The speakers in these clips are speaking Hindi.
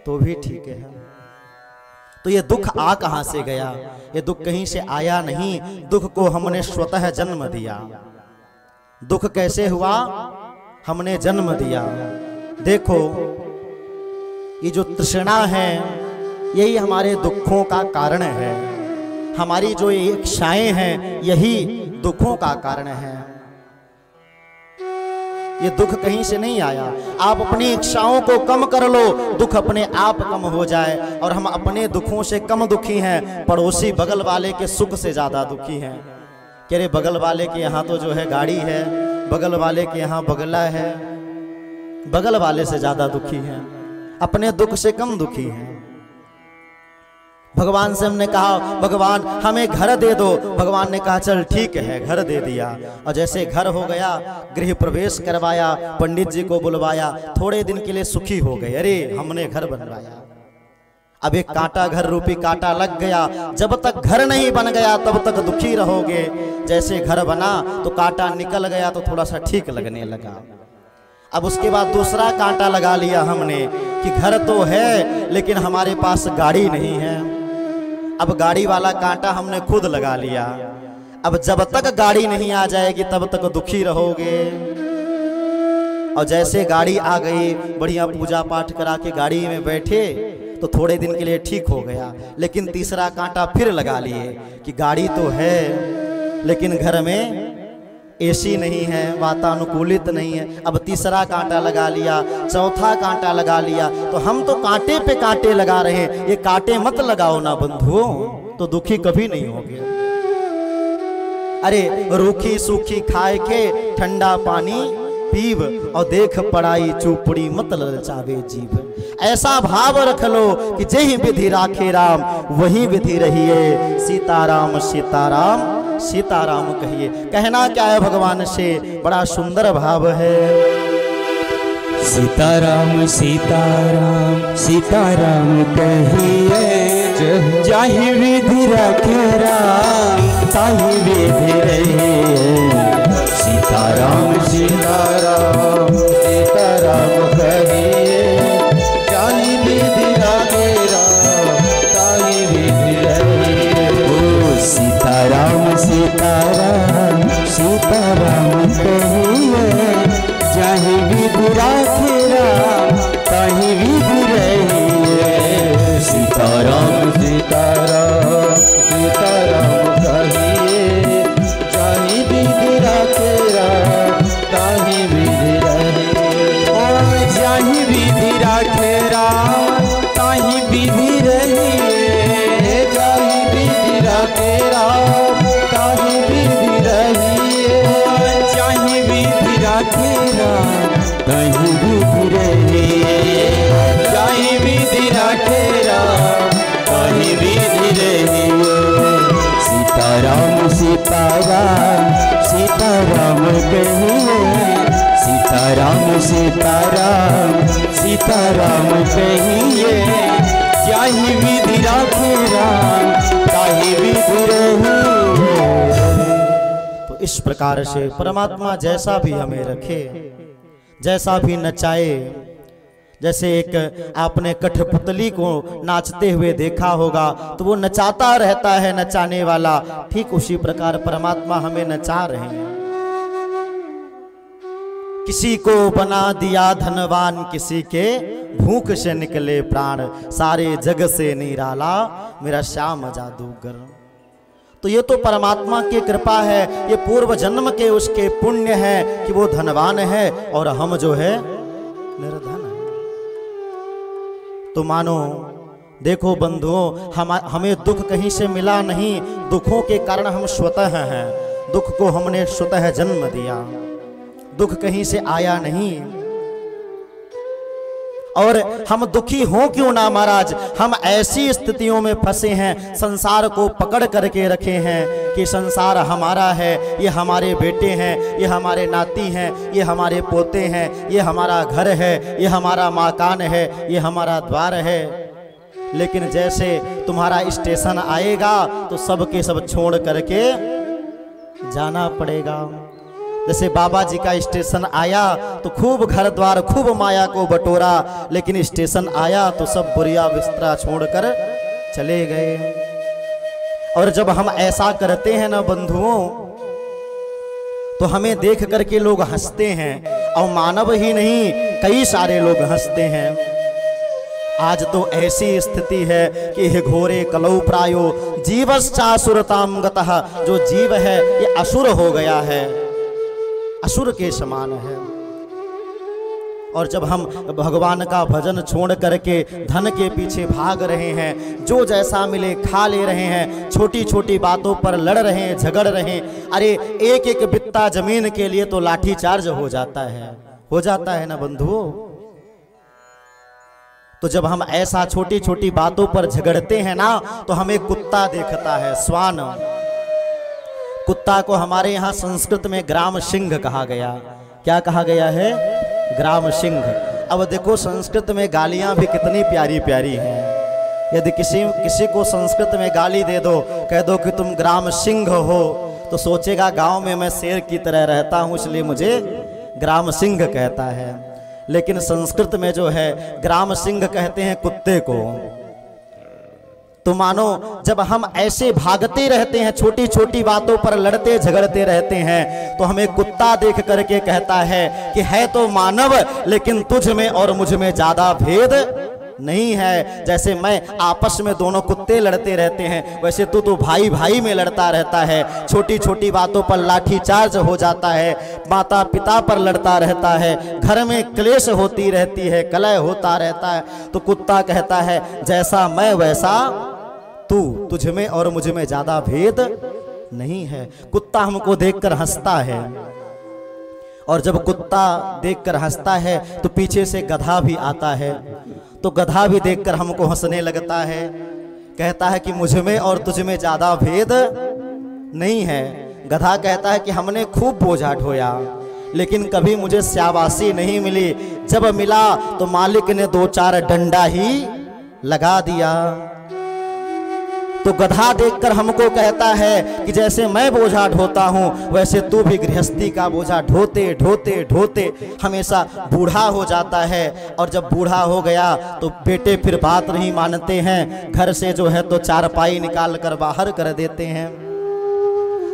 तो भी ठीक है। तो ये दुख आ कहां से गया? ये दुख कहीं से आया नहीं, दुख को हमने स्वतः जन्म दिया। दुख कैसे हुआ? हमने जन्म दिया। देखो ये जो तृष्णा है यही हमारे दुखों का कारण है। हमारी जो ये इच्छाएं हैं यही दुखों का कारण है। ये दुख कहीं से नहीं आया। आप अपनी इच्छाओं को कम कर लो, दुख अपने आप कम हो जाए। और हम अपने दुखों से कम दुखी हैं, पड़ोसी बगल वाले के सुख से ज्यादा दुखी हैं। कह रहे बगल वाले के यहाँ तो जो है गाड़ी है, बगल वाले के यहाँ बगला है, बगल वाले से ज्यादा दुखी हैं, अपने दुख से कम दुखी हैं। भगवान से हमने कहा भगवान हमें घर दे दो, भगवान ने कहा चल ठीक है, घर दे दिया। और जैसे घर हो गया, गृह प्रवेश करवाया, पंडित जी को बुलवाया, थोड़े दिन के लिए सुखी हो गए। अरे हमने घर बनवाया। अब एक कांटा, घर रूपी कांटा लग गया। जब तक घर नहीं बन गया तब तक दुखी रहोगे। जैसे घर बना तो कांटा निकल गया तो थोड़ा सा ठीक लगने लगा। अब उसके बाद दूसरा कांटा लगा लिया हमने कि घर तो है लेकिन हमारे पास गाड़ी नहीं है। अब गाड़ी वाला कांटा हमने खुद लगा लिया। अब जब तक गाड़ी नहीं आ जाएगी तब तक दुखी रहोगे। और जैसे गाड़ी आ गई, बढ़िया पूजा पाठ करा के गाड़ी में बैठे तो थोड़े दिन के लिए ठीक हो गया। लेकिन तीसरा कांटा फिर लगा लिए कि गाड़ी तो है लेकिन घर में एसी नहीं है, वातानुकूलित नहीं है। अब तीसरा कांटा लगा लिया, चौथा कांटा लगा लिया। तो हम तो कांटे पे कांटे लगा रहे हैं। ये कांटे मत लगाओ ना बंधुओं, तो दुखी कभी नहीं होगे। अरे रूखी सूखी खाए के ठंडा पानी पीव, और देख पड़ाई चूपड़ी मत ललचावे जीव। ऐसा भाव रख लो कि जही विधि राखे राम, वही विधि रहिए। सीताराम सीताराम सीताराम कहिए। कहना क्या है भगवान से? बड़ा सुंदर भाव है। सीताराम सीताराम सीताराम कहिए, जाहि विधि राखे राम ताहि विधि रहिए। सीताराम सीताराम सीताराम कहिए, जाहि विधि राखे राम ताहि विधि रहिए। ओ सीताराम सीताराम सीताराम कहिए, जाहि विधि राखे राम ताहि विधि रहिए। सीताराम सीताराम सीताराम कहिए, जाहि विधि राखे राम ताहि विधि रहिए। और जाहि विधि राखे राम ताहि विधि रहिए। जाहि विधि राखे राम ताहि विधि रहिए। जाहि विधि राखे राम ताहि विधि रहिए। जाहि विधि राखे राम ताहि विधि रहिए। सीताराम सीताराम सीताराम कहिए, सीताराम सीताराम सीताराम कहिए, जाहि विधि राखे राम ताहि विधि रहिए। तो इस प्रकार से परमात्मा जैसा भी हमें रखे, जैसा भी नचाए। जैसे एक आपने कठपुतली को नाचते हुए देखा होगा तो वो नचाता रहता है नचाने वाला, ठीक उसी प्रकार परमात्मा हमें नचा रहे हैं। किसी को बना दिया धनवान, किसी के भूख से निकले प्राण, सारे जग से निराला मेरा श्याम जादूगर। तो ये तो परमात्मा की कृपा है, ये पूर्व जन्म के उसके पुण्य है कि वो धनवान है और हम जो है निर्धन है। तो मानो देखो बंधुओं, हमें दुख कहीं से मिला नहीं, दुखों के कारण हम स्वतः हैं। दुख को हमने स्वतः जन्म दिया, दुख कहीं से आया नहीं। और हम दुखी हों क्यों ना महाराज, हम ऐसी स्थितियों में फंसे हैं, संसार को पकड़ करके रखे हैं कि संसार हमारा है, ये हमारे बेटे हैं, ये हमारे नाती हैं, ये हमारे पोते हैं, ये हमारा घर है, ये हमारा मकान है, ये हमारा द्वार है। लेकिन जैसे तुम्हारा स्टेशन आएगा तो सब के सब छोड़ करके जाना पड़ेगा। जैसे बाबा जी का स्टेशन आया तो खूब घर द्वार खूब माया को बटोरा, लेकिन स्टेशन आया तो सब बुरिया बिस्तरा छोड़कर चले गए। और जब हम ऐसा करते हैं ना बंधुओं, तो हमें देख करके लोग हंसते हैं, और मानव ही नहीं कई सारे लोग हंसते हैं। आज तो ऐसी स्थिति है कि हे घोरे कलौ प्रायो जीवश्चासुरताम गतः, जो जीव है ये असुर हो गया है, असुर के समान है। और जब हम भगवान का भजन छोड़ करके धन के पीछे भाग रहे हैं, जो जैसा मिले खा ले रहे हैं, छोटी छोटी बातों पर लड़ रहे हैं, झगड़ रहे हैं, अरे एक एक बित्ता जमीन के लिए तो लाठी चार्ज हो जाता है ना बंधुओं। तो जब हम ऐसा छोटी छोटी बातों पर झगड़ते हैं ना, तो हमें कुत्ता देखता है, श्वान। कुत्ता को हमारे यहाँ संस्कृत में ग्राम सिंह कहा गया। क्या कहा गया है? ग्राम सिंह। अब देखो संस्कृत में गालियां भी कितनी प्यारी प्यारी हैं। यदि किसी को संस्कृत में गाली दे दो, कह दो कि तुम ग्राम सिंह हो, तो सोचेगा गांव में मैं शेर की तरह रहता हूं इसलिए मुझे ग्राम सिंह कहता है। लेकिन संस्कृत में जो है ग्राम सिंह कहते हैं कुत्ते को। तो मानो जब हम ऐसे भागते रहते हैं, छोटी छोटी बातों पर लड़ते झगड़ते रहते हैं, तो हमें कुत्ता देख करके कहता है कि है तो मानव, लेकिन तुझ में और मुझ में ज्यादा भेद नहीं है। जैसे मैं आपस में दोनों कुत्ते लड़ते रहते हैं, वैसे तू तो भाई भाई में लड़ता रहता है। छोटी छोटी बातों पर लाठी चार्ज हो जाता है, माता पिता पर लड़ता रहता है, घर में क्लेश होती रहती है, कलह होता रहता है। तो कुत्ता कहता है जैसा मैं वैसा तू, तुझ में और मुझ में ज्यादा भेद नहीं है। कुत्ता हमको देखकर हंसता है, और जब कुत्ता देखकर हंसता है तो पीछे से गधा भी आता है, तो गधा भी देखकर हमको हंसने लगता है, कहता है कि मुझ में और तुझ में ज्यादा भेद नहीं है। गधा कहता है कि हमने खूब बोझा ढोया, लेकिन कभी मुझे शाबाशी नहीं मिली, जब मिला तो मालिक ने 2-4 डंडा ही लगा दिया। तो गधा देखकर हमको कहता है कि जैसे मैं बोझा ढोता हूँ, वैसे तू भी गृहस्थी का बोझा ढोते ढोते ढोते हमेशा बूढ़ा हो जाता है। और जब बूढ़ा हो गया तो बेटे फिर बात नहीं मानते हैं, घर से जो है तो चारपाई निकाल कर बाहर कर देते हैं।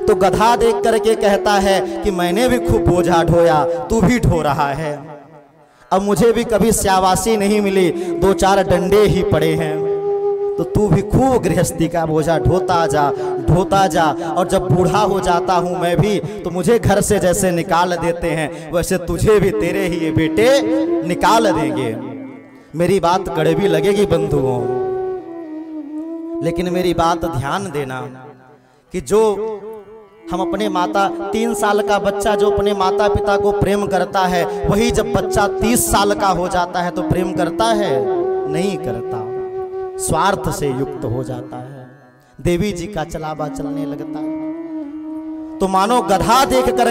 तो गधा देख करके कहता है कि मैंने भी खूब बोझा ढोया, तू भी ढो रहा है, अब मुझे भी कभी शाबाशी नहीं मिली, 2-4 डंडे ही पड़े हैं, तो तू भी खूब गृहस्थी का बोझा ढोता जा। और जब बूढ़ा हो जाता हूं मैं भी, तो मुझे घर से जैसे निकाल देते हैं, वैसे तुझे भी तेरे ही ये बेटे निकाल देंगे। मेरी बात कड़वी लगेगी बंधुओं, लेकिन मेरी बात ध्यान देना कि जो हम अपने 3 साल का बच्चा जो अपने माता पिता को प्रेम करता है, वही जब बच्चा 30 साल का हो जाता है तो प्रेम करता है? नहीं करता, स्वार्थ से युक्त हो जाता है, देवी जी का चलावा चलने लगता है। तो मानो गधा देख कर